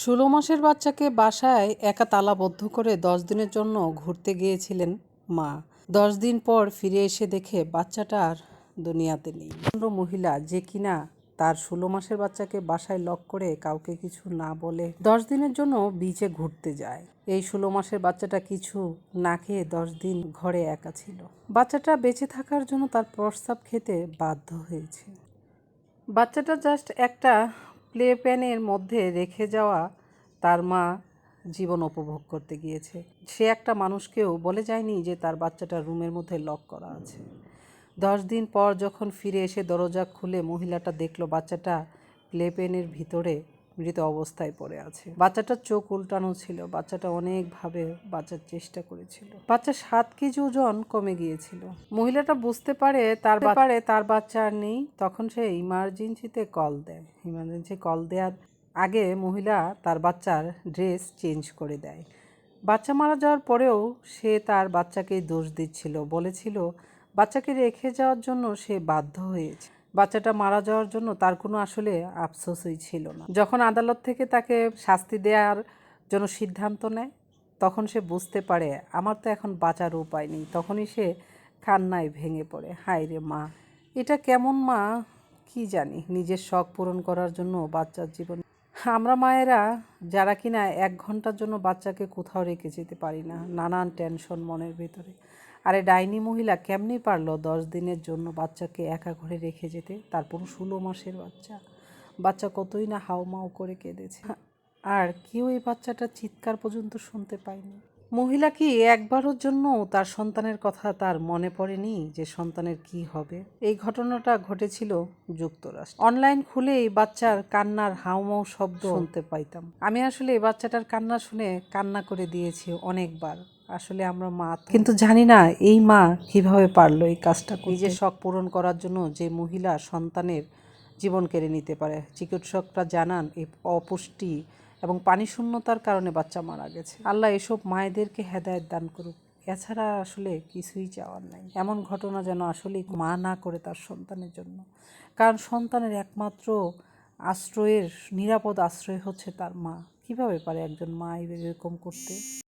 ১৬ মাসের বাচ্চাকে বাসায় একা তালাবদ্ধ করে ১০ দিনের জন্য ঘুরতে গিয়েছিলেন মা। ১০ দিন পর ফিরে এসে দেখে বাচ্চাটা আর দুনিয়াতে নেই। মহিলা যে কিনা তার ১৬ মাসের বাচ্চাকে বাসায় লক করে কাউকে কিছু না বলে ১০ দিনের জন্য বিচে ঘুরতে যায়। এই ১৬ মাসের বাচ্চাটা কিছু না খেয়ে ১০ দিন ঘরে একা ছিল। বাচ্চাটা বেঁচে থাকার জন্য তার প্রস্রাব খেতে বাধ্য হয়েছে। বাচ্চাটা জাস্ট একটা প্লে প্যানের মধ্যে রেখে যাওয়া তার মা জীবন উপভোগ করতে গিয়েছে। সে একটা মানুষকেও বলে যায়নি যে তার বাচ্চাটা রুমের মধ্যে লক করা আছে। ১০ দিন পর যখন ফিরে এসে দরজা খুলে মহিলাটা দেখলো বাচ্চাটা প্লে প্যানের ভিতরে মৃত অবস্থায় পড়ে আছে। বাচ্চাটার চোখ উল্টানো ছিল। বাচ্চাটা অনেকভাবে বাঁচার চেষ্টা করেছিল। বাচ্চা ৭ কেজি ওজন কমে গিয়েছিল। মহিলাটা বুঝতে পারে তার বাচ্চা আর নেই। তখন সে ইমার্জেন্সি কল দেওয়ার আগে মহিলা তার বাচ্চার ড্রেস চেঞ্জ করে দেয়। বাচ্চা মারা যাওয়ার পরেও সে তার বাচ্চাকে দোষ দিচ্ছিল, বলেছিল বাচ্চাকে রেখে যাওয়ার জন্য সে বাধ্য হয়েছে। বাচ্চাটা মারা যাওয়ার জন্য তার কোনো আসলে আফসোসই ছিল না। যখন আদালত থেকে তাকে শাস্তি দেওয়ার জন্য সিদ্ধান্ত নেয় তখন সে বুঝতে পারে আমার তো এখন বাঁচার উপায় নেই। তখনই সে কান্নায় ভেঙে পড়ে। হায় রে মা, এটা কেমন মা কি জানি, নিজের শখ পূরণ করার জন্য বাচ্চার জীবন। আমরা মায়েরা যারা কিনা ১ ঘন্টার জন্য বাচ্চাকে কোথাও রেখে যেতে পারি না, নানান টেনশন মনের ভেতরে। আরে ডাইনি মহিলা কেমনি পারলো ১০ দিনের জন্য বাচ্চাকে একা ঘরে রেখে যেতে, তারপর ১৬ মাসের বাচ্চা কতই না হাউমাউ করে কেঁদেছে, আর কেউ এই বাচ্চাটার চিৎকার পর্যন্ত শুনতে পায়নি। মহিলা কি একবারের জন্য তার সন্তানের কথা তার মনে পড়েনি যে সন্তানের কি হবে? এই ঘটনাটা ঘটেছিল যুক্তরাষ্ট্রে। অনলাইন খুলেই বাচ্চার কান্নার হাউমাউ শব্দ শুনতে পাইতাম। আমি আসলে এই বাচ্চাটার কান্না শুনে কান্না করে দিয়েছি অনেকবার। আসলে আমরা মা, কিন্তু জানি না এই মা কিভাবে পারলো এই কাজটা করতে। নিজের শখ পূরণ করার জন্য যে মহিলা সন্তানের জীবন কেড়ে নিতে পারে। চিকিৎসকরা জানান এই অপুষ্টি এবং পানি শূন্যতার কারণে বাচ্চা মারা গেছে। আল্লাহ এসব মায়েদেরকে হেদায়েত দান করুক। এছাড়া আসলে কিছুই চাওয়ার নাই। এমন ঘটনা যেন আসলে মা না করে তার সন্তানের জন্য, কারণ সন্তানের একমাত্র নিরাপদ আশ্রয় হচ্ছে তার মা। কিভাবে পারে একজন মা এরকম করতে?